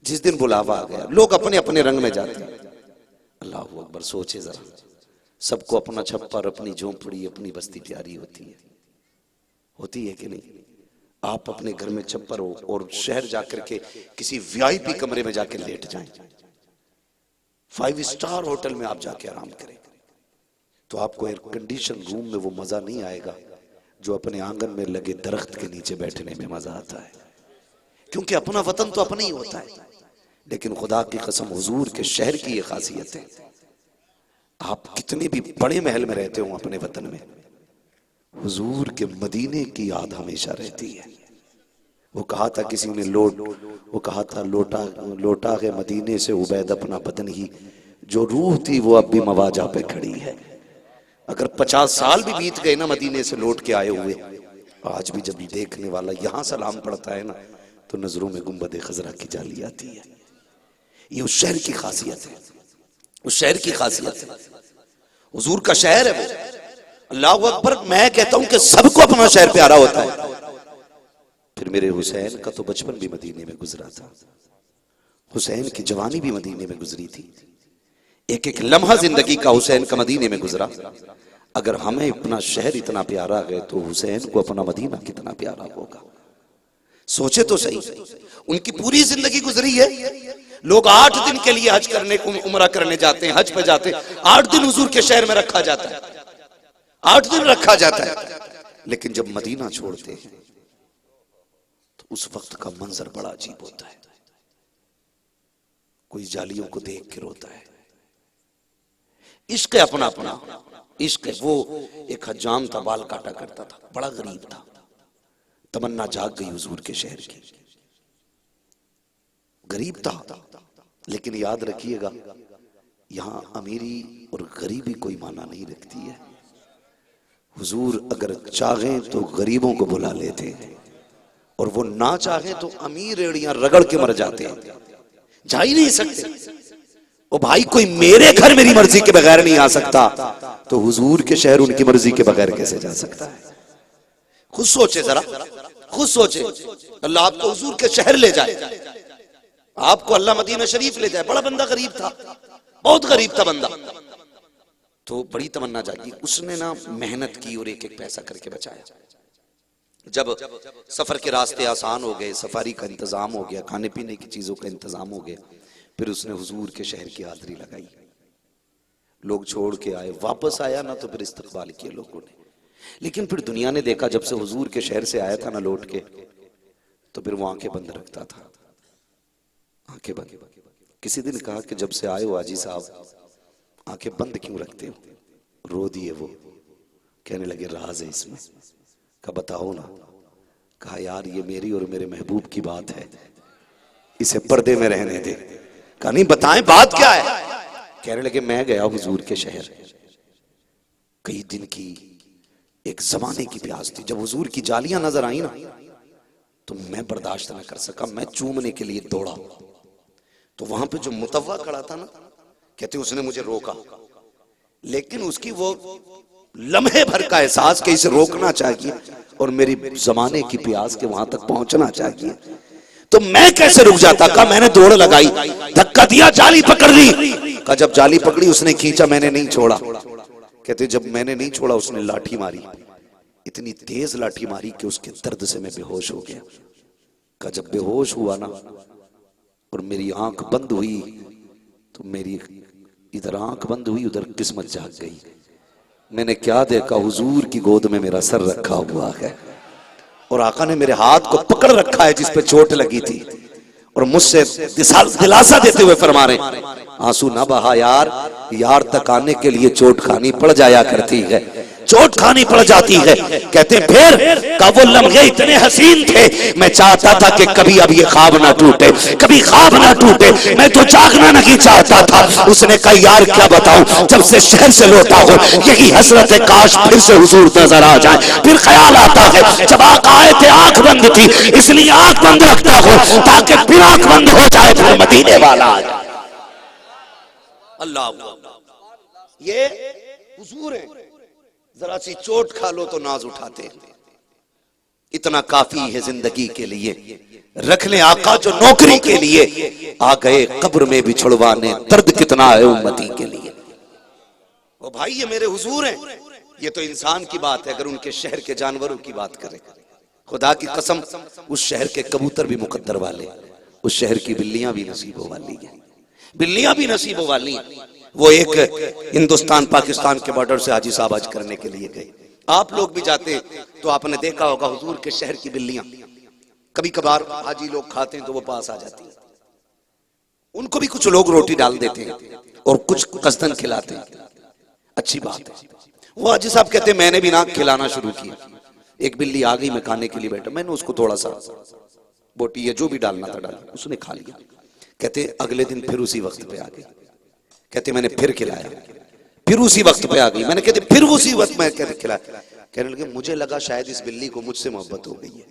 जिस दिन बुलावा आ गया, लोग अपने अपने रंग में जाते हैं। अल्लाह अकबर, सोचे जरा, सबको अपना छप्पर, अपनी झोंपड़ी, अपनी बस्ती प्यारी होती है कि नहीं? आप अपने घर में छप्पर हो और शहर जाकर के किसी वीआईपी कमरे में जाकर लेट जाएं, 5 स्टार होटल में आप जाके आराम करें, तो आपको एयर कंडीशन रूम में वो मजा नहीं आएगा जो अपने आंगन में लगे दरख्त के नीचे बैठने में मजा आता है। क्योंकि अपना वतन तो अपना ही होता है। लेकिन खुदा की कसम, हुजूर के शहर की ये खासियत है, आप कितने भी बड़े महल में रहते हो अपने वतन में, हुजूर के मदीने की याद हमेशा रहती है। वो कहा था किसी ने, वो कहा था, लोटा के मदीने से उबैद अपना बदन ही, जो रूह थी वो अब भी मवाजा पे खड़ी है। अगर 50 साल भी बीत गए ना मदीने से लौट के आए हुए, आज भी जब देखने वाला यहां सलाम पड़ता है ना, तो नजरों में गुंबद खजरा की जाली आती है। ये उस शहर की खासियत है, उस शहर की खासियत है, हुजूर का शहर है वो। अल्लाह अकबर, मैं कहता हूं कि सबको अपना शहर प्यारा होता है। फिर मेरे हुसैन का तो बचपन भी मदीने में गुजरा था, हुसैन की जवानी भी मदीने में गुजरी थी, एक एक लम्हा जिंदगी का हुसैन का मदीने में गुजरा। अगर हमें अपना शहर इतना प्यारा है तो हुसैन को अपना मदीना कितना प्यारा होगा। सोचे तो सही, उनकी पूरी जिंदगी गुजरी है। लोग 8 दिन के लिए हज करने को, उमरा करने जाते हैं, हज पे जाते हैं, 8 दिन हुजूर के शहर में रखा जाता है, 8 दिन रखा जाता है। लेकिन जब मदीना छोड़ते हैं तो उस वक्त का मंजर बड़ा अजीब होता है। कोई जालियों को देख के रोता है। इश्क है अपना अपना, इश्क है। वो एक हजाम था, बाल काटा करता था, बड़ा गरीब था। तमन्ना जाग गई हुजूर के शहर की। गरीब था, लेकिन याद रखिएगा, यहां अमीरी और गरीबी कोई माना नहीं रखती है। हुजूर अगर चाहें तो गरीबों को बुला लेते हैं, और वो ना चाहें तो अमीर रेड़ियां रगड़ के मर जाते हैं, जा ही नहीं सकते। ओ भाई, कोई मेरे घर मेरी मर्जी के बगैर नहीं आ सकता, तो हुजूर के शहर उनकी मर्जी के बगैर कैसे जा सकता है? खुद सोचे जरा, खुद सोचे। अल्लाह आपको हुजूर के शहर ले जाए, आपको अल्लाह मदीना शरीफ ले जाए। बड़ा बंदा गरीब था, बहुत गरीब था बंदा, तो बड़ी तमन्ना जागी। उसने ना मेहनत की और एक एक पैसा करके बचाया। जब सफर के रास्ते आसान हो गए, सफारी का इंतजाम हो गया, खाने पीने की चीजों का इंतजाम हो गया, फिर उसने हुजूर के शहर की हाजिरी लगाई। लोग छोड़ के आए, वापस आया ना तो फिर इस्तकबाल किया लोगों ने। लेकिन फिर दुनिया ने देखा, जब से हुजूर के शहर से आया था ना लौट के, तो फिर वो आंखें बंद रखता था, आंखें बंद। किसी दिन कहा कि जब से आए हो हाजी साहब, आंखें बंद क्यों रखते हो? रो दिए वो, कहने लगे राज है इसमें। कहा बताओ ना। कहा यार, ये मेरी और मेरे महबूब की बात है, इसे पर्दे में रहने दे। कहा नहीं, बताएं बात क्या है। कहने लगे मैं गया हुजूर के शहर, कई दिन की एक जमाने की प्यास थी। जब हुजूर की जालियां नजर आई ना, तो मैं बर्दाश्त न कर सका, मैं चूमने के लिए दौड़ा। तो वहां पे जो मुतव्वा खड़ा था ना, कहते उसने मुझे रोका, लेकिन उसकी वो लम्हे भर का एहसास कि इसे रोकना चाहिए और मेरी जमाने की प्यास के वहां तक पहुंचना चाहिए, तो मैं कैसे रुक जाता। कहा मैंने दौड़ लगाई, धक्का दिया, जाली पकड़ ली। कहा जब जाली पकड़ी उसने खींचा, मैंने नहीं छोड़ा। कहते जब मैंने नहीं छोड़ा उसने लाठी मारी, इतनी तेज लाठी मारी कि उसके दर्द से मैं बेहोश हो गया। कहा जब बेहोश हुआ ना और मेरी आंख बंद हुई, तो मेरी इधर आंख बंद हुई, उधर किस्मत जाग गई। मैंने क्या देखा, हुजूर की गोद में मेरा सर रखा हुआ है और आका ने मेरे हाथ को पकड़ रखा है जिस पे चोट लगी थी, और मुझसे दिलासा देते हुए फरमा रहे आंसू ना बहा यार, यार तक आने के लिए चोट खानी पड़ जाया करती है, चोट खानी पड़ जाती है। कहते हैं फिर का वो लम्हे इतने हसीन थे, मैं चाहता था कि कभी अब ये ख्वाब ना टूटे, कभी ख्वाब ना टूटे, मैं तो जागना नहीं चाहता था। उसने कहा यार क्या बताऊं, जब से शहर से लौटा हो यही हसरत है, काश फिर से हुजूर नजर आ जाए। फिर ख्याल आता है जब आका आए थे आंख बंद थी, इसलिए आंख बंद रखता हो ताकि फिर आंख बंद हो जाए, फिर मदीने वाला आ जाए। अल्लाह, ये हुजूर है। जरा सी चोट खा लो तो नाज उठाते हैं। इतना काफी है जिंदगी के लिए रख ले आका जो नौकरी के लिए, आ गए कब्र में बिछड़वाने, दर्द कितना है उम्मती के लिए। ओ भाई ये मेरे हुजूर हैं, ये तो इंसान की बात है। अगर उनके शहर के जानवरों की बात करें, खुदा की कसम उस शहर के कबूतर भी मुकद्दर वाले, उस शहर की बिल्लियां भी नसीबों वाली हैं, बिल्लियां भी नसीबों वाली हैं। वो एक हिंदुस्तान पाकिस्तान के बॉर्डर से हाजी साहब हज करने के लिए गए। आप लोग भी जाते तो आपने देखा होगा हुजूर के शहर की बिल्लियां कभी कभार हाजी लोग खाते हैं तो वो पास आ जाती है, उनको भी कुछ लोग रोटी डाल देते हैं और कुछ कसदन खिलाते हैं, अच्छी बात है। वो हाजी साहब कहते हैं मैंने भी ना खिलाना शुरू किया, एक बिल्ली आ गई, मैं खाने के लिए बैठा, मैंने उसको थोड़ा सा बोटी या जो भी डालना था डाला, उसने खा लिया। कहते अगले दिन फिर उसी वक्त पे आ गई, कहते मैंने फिर खिलाया, फिर उसी वक्त पे आ गई, मैंने कहते फिर उसी वक्त मैं खिलाया। कहने लगे मुझे लगा शायद इस बिल्ली को मुझसे मोहब्बत हो गई है।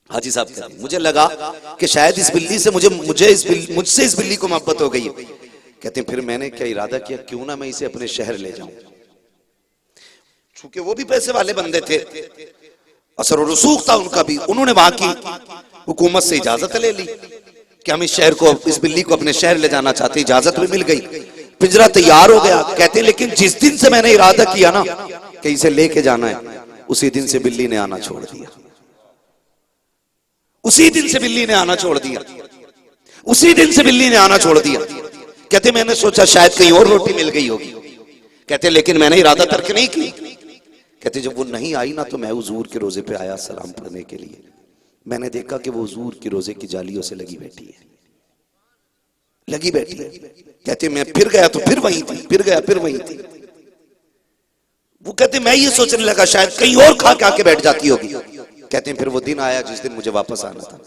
हाजी साहब कहते हैं मुझे लगा कि शायद इस बिल्ली से मुझसे इस बिल्ली को मोहब्बत हो गई है। कहते हैं फिर मैंने क्या इरादा किया, क्यों ना मैं इसे अपने शहर ले जाऊं। चूंकि वो भी पैसे वाले बंदे थे, असर और रसूख था उनका भी, उन्होंने वहां की हुकूमत से इजाजत ले ली कि हम इस शहर को, इस बिल्ली को अपने शहर ले जाना चाहते, इजाजत भी मिल गई, पिंजरा तैयार हो गया। कहते लेकिन जिस दिन से मैंने इरादा किया ना कि इसे लेके जाना है, उसी दिन से बिल्ली ने आना छोड़ दिया, उसी दिन से बिल्ली ने आना छोड़ दिया, उसी दिन से बिल्ली ने आना छोड़ दिया। कहते मैंने सोचा शायद कहीं और रोटी मिल गई होगी, कहते लेकिन मैंने इरादा तर्क नहीं की। कहते जब वो नहीं आई ना तो मैं हुजूर के रोजे पे आया सलाम पढ़ने के लिए, मैंने देखा कि वो हुजूर के रोजे की जालियों से लगी बैठी है, लगी बैठी है। कहते मैं फिर गया तो फिर वहीं थी, फिर गया फिर वहीं थी। वो कहते मैं ये सोचने लगा शायद कहीं और खा के आके बैठ जाती होगी। कहते हैं फिर वो दिन आया जिस दिन मुझे वापस आना था,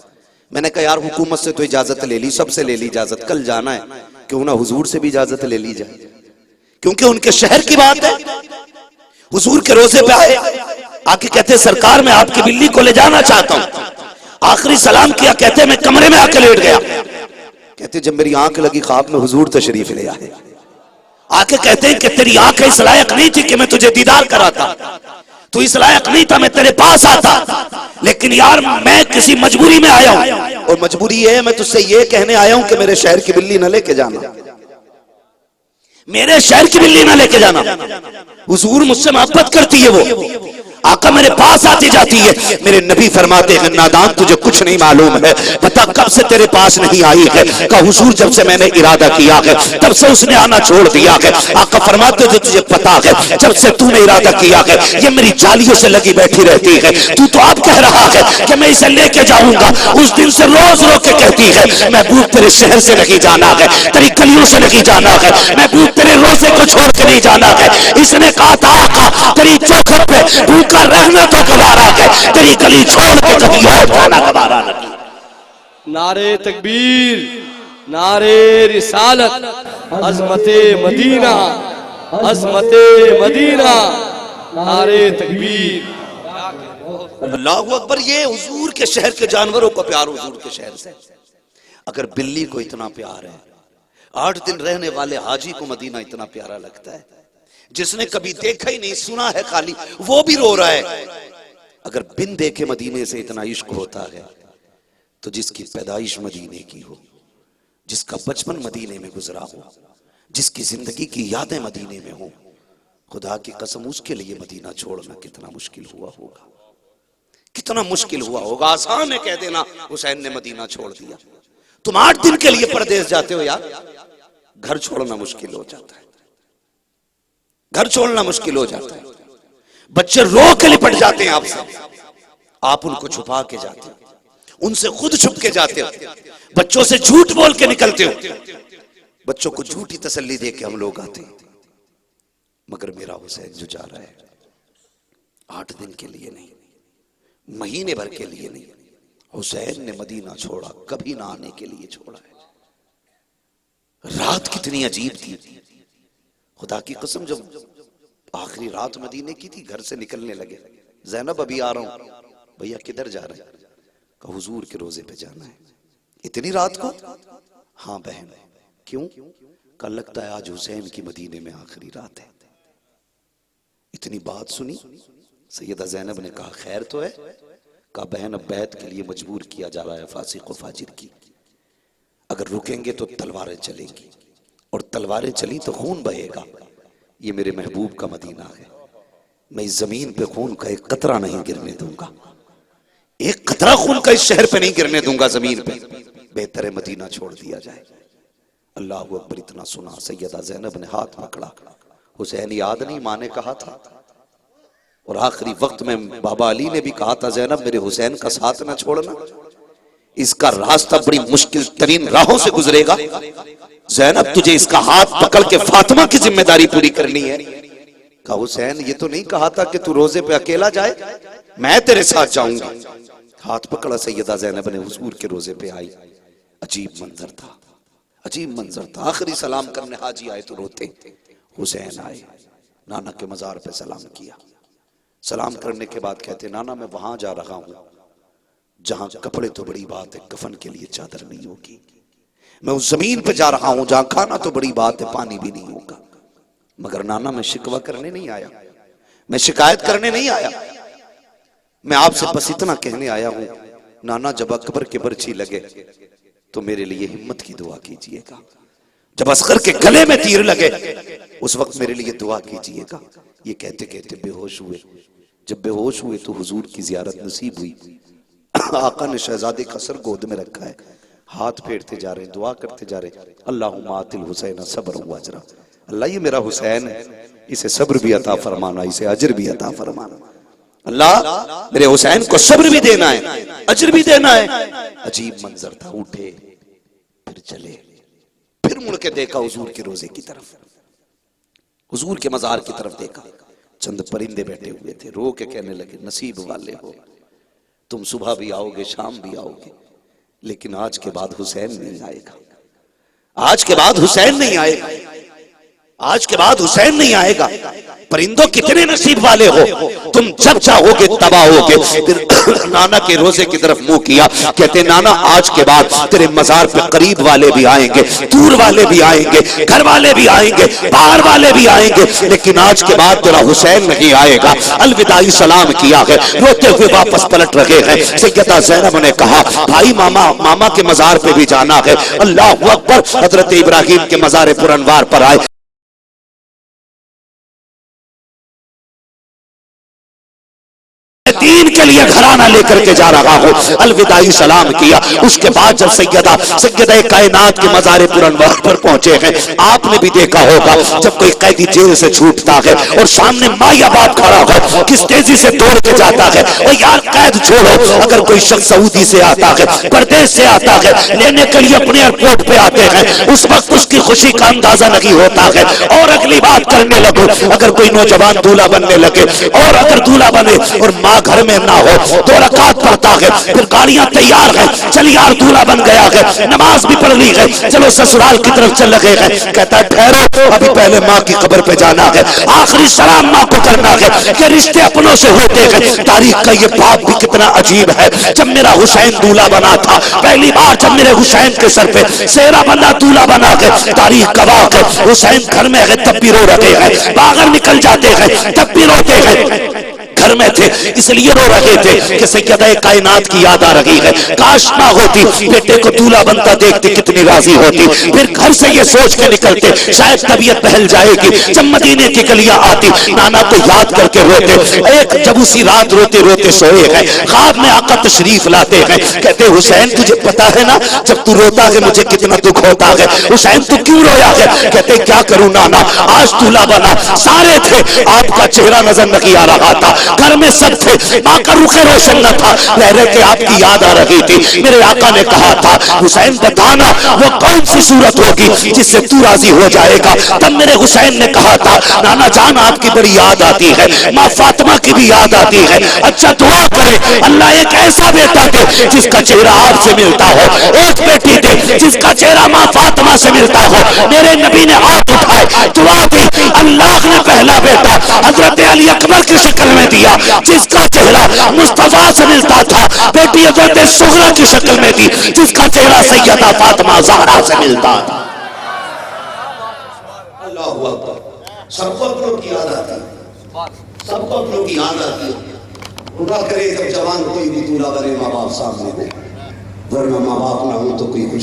मैंने कहा यार हुकूमत से तो इजाजत ले ली, सबसे ले ली इजाजत, कल जाना है, क्यों ना हुजूर से भी इजाजत ले ली जाए, क्योंकि उनके शहर की बात है। हुजूर के रोजे पे आए, आके कहते सरकार मैं आपकी बिल्ली को ले जाना चाहता हूं। आखिरी सलाम किया, कहते मैं कमरे में आके लेट गया। कहते जब मेरी आंख लगी ख्वाब में हुजूर तशरीफ ले आए, आके कहते हैं कि तेरी आंखें इस लायक नहीं थी कि मैं तुझे दीदार कराता, तू इस लायक नहीं था मैं तेरे पास आता, लेकिन यार मैं किसी मजबूरी में आया हूं, और मजबूरी ये है मैं तुझसे ये कहने आया हूं कि मेरे शहर की बिल्ली न लेके जाना, मेरे शहर की बिल्ली ना लेके जाना। हुजूर मुझसे मोहब्बत करती है, वो आका मेरे पास आती जाती है। मेरे नबी फरमाते हैं नादान तुझे कुछ नहीं मालूम है, पता कब से तेरे पास नहीं आई है, का हुजूर जब से मैंने इरादा किया है तब से उसने आना छोड़ दिया है। आका फरमाते जो तुझे पता है जब से तूने इरादा किया है ये मेरी जालियों से लगी बैठी रहती है, तू तो अब कह रहा है कि मैं इसे लेके जाऊंगा, उस दिन से रोज रो के कहती है महबूब तेरे शहर से नहीं जाना है, तेरी गलियों से नहीं जाना है, महबूब तेरे रोजे को छोड़ के नहीं जाना है। इसने कहा था आका तेरी चौखट पे भूखा रहना तो गवारा है, तेरी गली छोड़ के कभी और जाना गवारा नहीं। नारे तकबीर, नारे रिसालत, अज़मते मदीना, अज़मते मदीना, नारे तकबीर। अल्लाहु अकबर। ये हुजूर के शहर के जानवरों को प्यार हुजूर के शहर से। अगर बिल्ली को इतना प्यार है, 8 दिन रहने वाले हाजी को मदीना इतना प्यारा लगता है, जिसने कभी देखा ही नहीं सुना है खाली वो भी रो रहा है। अगर बिन देखे मदीने से इतना इश्क होता है तो जिसकी पैदाइश मदीने की हो, जिसका बचपन मदीने में गुजरा हो, जिसकी जिंदगी की यादें मदीने में हो, खुदा की कसम उसके लिए मदीना छोड़ना कितना मुश्किल हुआ होगा, कितना मुश्किल हुआ होगा। आसान है कह देना हुसैन ने मदीना छोड़ दिया, तुम 8 दिन के लिए परदेश जाते हो यार, घर छोड़ना मुश्किल हो जाता है, घर छोड़ना मुश्किल हो जाता है। बच्चे रो के लिपट जाते हैं आपसे, आप उनको छुपा के जाते हो, उनसे खुद छुप के जाते हो, बच्चों से झूठ बोल के निकलते हो, बच्चों को झूठी तसल्ली दे के हम लोग आते हैं। मगर मेरा हुसैन जो जा रहा है 8 दिन के लिए नहीं, महीने भर के लिए नहीं, हुसैन ने मदीना छोड़ा कभी ना आने के लिए छोड़ा है। रात कितनी अजीब थी, खुदा की कसम जब आखिरी रात मदीने की थी, घर से निकलने लगे, ज़ैनब अभी आ रहा हूं, भैया किधर जा रहे हैं, कहा हुजूर के रोजे पे जाना है। इतनी रात को? हाँ बहन। क्यों? कल लगता है आज हुसैन की मदीने में आखिरी रात है। इतनी बात सुनी, सैयदा ज़ैनब ने कहा खैर तो है? का बहन अब बैत के लिए मजबूर किया जा रहा है फासिक व फाजिर की। अगर रुकेंगे तो तलवारें चलेंगी, और तलवारें चली तो खून बहेगा। ये मेरे महबूब का मदीना है, मैं इस जमीन पे खून का एक कतरा नहीं गिरने दूंगा, एक कतरा खून का इस शहर पे नहीं गिरने दूंगा जमीन पे। बेहतर है मदीना छोड़ दिया जाए। अल्लाह अकबर। इतना सुना, सैयदा ज़ैनब ने हाथ पकड़ा। हुसैन याद नहीं, माँ ने कहा था, और आखिरी वक्त में बाबा अली ने भी कहा था, ज़ैनब मेरे हुसैन का साथ ना छोड़ना, इसका रास्ता बड़ी मुश्किल तरीन राहों से गुजरेगा। ज़ैनब तुझे इसका हाथ पकड़ के फातिमा की जिम्मेदारी पूरी करनी है। कहा हुसैन ये तो नहीं कहा था कि तू रोजे पे अकेला जाए, मैं तेरे साथ जाऊंगा। हाथ पकड़ा सैयदा ज़ैनब ने, हुजूर के रोजे पे आई। अजीब मंजर था, अजीब मंजर था। आखिरी सलाम करने हाजी आए तो रोते। हुसैन आए, नाना के मजार पे सलाम किया। सलाम करने के बाद कहते, नाना मैं वहां जा रहा हूं जहां कपड़े तो बड़ी बात है, कफन के लिए चादर नहीं होगी। मैं उस जमीन पे जा रहा हूं जहां खाना तो बड़ी बात है, पानी भी नहीं होगा। मगर नाना मैं शिकवा करने नहीं आया, मैं शिकायत करने नहीं आया, मैं आपसे बस इतना कहने आया हूं, नाना जब अकबर के बर्छी लगे तो मेरे लिए हिम्मत की दुआ कीजिएगा। जब असगर के गले में तीर लगे उस वक्त मेरे लिए दुआ कीजिएगा। ये कहते कहते बेहोश हुए। जब बेहोश हुए तो हुजूर की जियारत नसीब हुई। आका ने शहजादे का सर गोद में रखा है, हाथ फेरते जा रहे, दुआ करते जा रहे, अल्लाहुम्मा आतिल हुसैन सब्र व अजरा। अल्लाह ये मेरा हुसैन है, इसे सब्र भी अता फरमाना, इसे अजर भी अता फरमाना। अल्लाह मेरे हुसैन को सब्र भी देना है, अजर भी देना है। अजीब मंजर था। उठे, फिर चले, फिर मुड़ के देखा हुजूर के रोजे की तरफ, हुजूर के मजार की तरफ देखा। चंद परिंदे बैठे हुए थे, रो के कहने लगे, नसीब वाले हो तुम, सुबह भी आओगे शाम भी आओगे, लेकिन आज के बाद हुसैन नहीं आएगा, आज के बाद हुसैन नहीं आएगा, आज के बाद हुसैन नहीं आएगा। परिंदों कितने नसीब वाले हो, तुम जब चाहोगे तब आओगे। फिर नाना के रोजे की तरफ मुंह किया, कहते नाना आज के बाद तेरे मजार पे करीब वाले भी आएंगे, दूर वाले भी आएंगे, घर वाले भी आएंगे, बाहर वाले भी आएंगे, लेकिन आज के बाद तेरा हुसैन नहीं आएगा। अलविदाई सलाम किया है, रोते हुए वापस पलट रहे हैं। सैयदा ज़ैनब ने कहा, भाई मामा के मजार पे भी जाना है। अल्लाह अकबर। हजरत इब्राहिम के मजार पुरनवार पर आए, दीन के लिए घराना लेकर के जा रहा हूं। अलविदाई सलाम किया। उसके बाद जब सैयदा कायनात के मज़ार पुरनवार पर पहुंचे हैं, आपने भी देखा होगा जब कोई कैदी जेल से छूटता है और सामने माँ या बाप खड़ा हो, किस तेजी से दौड़ के जाता है। और यार कैद छोड़ो, अगर कोई शख्स सऊदी से आता है, परदेश से आता है, लेने के लिए अपने एयरपोर्ट पे आते हैं, उस वक्त उसकी खुशी का अंदाजा नहीं होता है। और अगली बात करने लगो, अगर कोई नौजवान दूल्हा बनने लगे, और अगर दूल्हा बने और माँ घर में ना हो, 2 रकात पढ़ता है, फिर गाड़ियां तैयार है, चल यार दूल्हा बन गया है, नमाज भी पढ़ ली है, चलो ससुराल की तरफ चल लगे हैं। कहता है ठहरो, अभी पहले माँ की कब्र पे जाना है, आखिरी सलाम माँ को करना है। ये रिश्ते अपनों से होते हैं। तारीख का ये बात भी कितना अजीब है। जब मेरा हुसैन दूल्हा बना था, पहली बार जब मेरे हुसैन के सर पे सेहरा बंदा दूल्हा बना है, तारीख गवाह है, हुसैन घर में है तब भी रो रहे हैं, बाहर निकल जाते हैं तब भी रोते हैं। घर में थे इसलिए रो रहे थे कि सैयदा कायनात की याद आ रही है, काश ना होती, बेटे को दूल्हा बनता देखते कितनी राजी होती। फिर घर से ये सोच के निकलते, शायद तबीयत बहल जाएगी। जब मदीने की गलियां आती, नाना को याद करके रोते। एक जब उसी रात रोते रोते सोए हैं, ख्वाब में आका तशरीफ लाते हैं, कहते हुसैन तुझे पता है ना, जब तू रोता है मुझे कितना दुख होता है। हुसैन तू क्यों रोया है? कहते क्या करूं नाना, आज दूल्हा बना, सारे थे, आपका चेहरा नजर नहीं आ रहा था, घर में सब थे, माँ का रुखे रोशन न था, रह रह के आपकी याद आ रही थी। मेरे आका ने कहा था, हुसैन बताना वो कौन सी सूरत होगी जिससे तू राजी हो जाएगा। तब मेरे हुसैन ने कहा था, नाना जान आपकी बड़ी याद आती है, माँ फातिमा की भी याद आती है। अच्छा दुआ करे अल्लाह एक ऐसा बेटा दे जिसका चेहरा आपसे मिलता हो, एक बेटी दे जिसका चेहरा माँ फातिमा से मिलता हो। मेरे नबी ने हाथ उठाए, दुआ की, अल्लाह ने पहला बेटा हजरत अली अकबर की शक्ल में दिया, जिसका चेहरा मुस्तफा से मिलता था। बेटी हजरत सुगरा की शक्ल में दी, जिसका चेहरा सैयदा फातिमा ज़हरा से मिलता था। अल्लाहु अकबर। सबको अपनों की याद आती है, सबको अपनों की याद आती है। खुदा करे जब जवान कोई भी दूल्हा बने माँ बाप सामने हो, वरना माँ बाप ना हो तो कोई खुश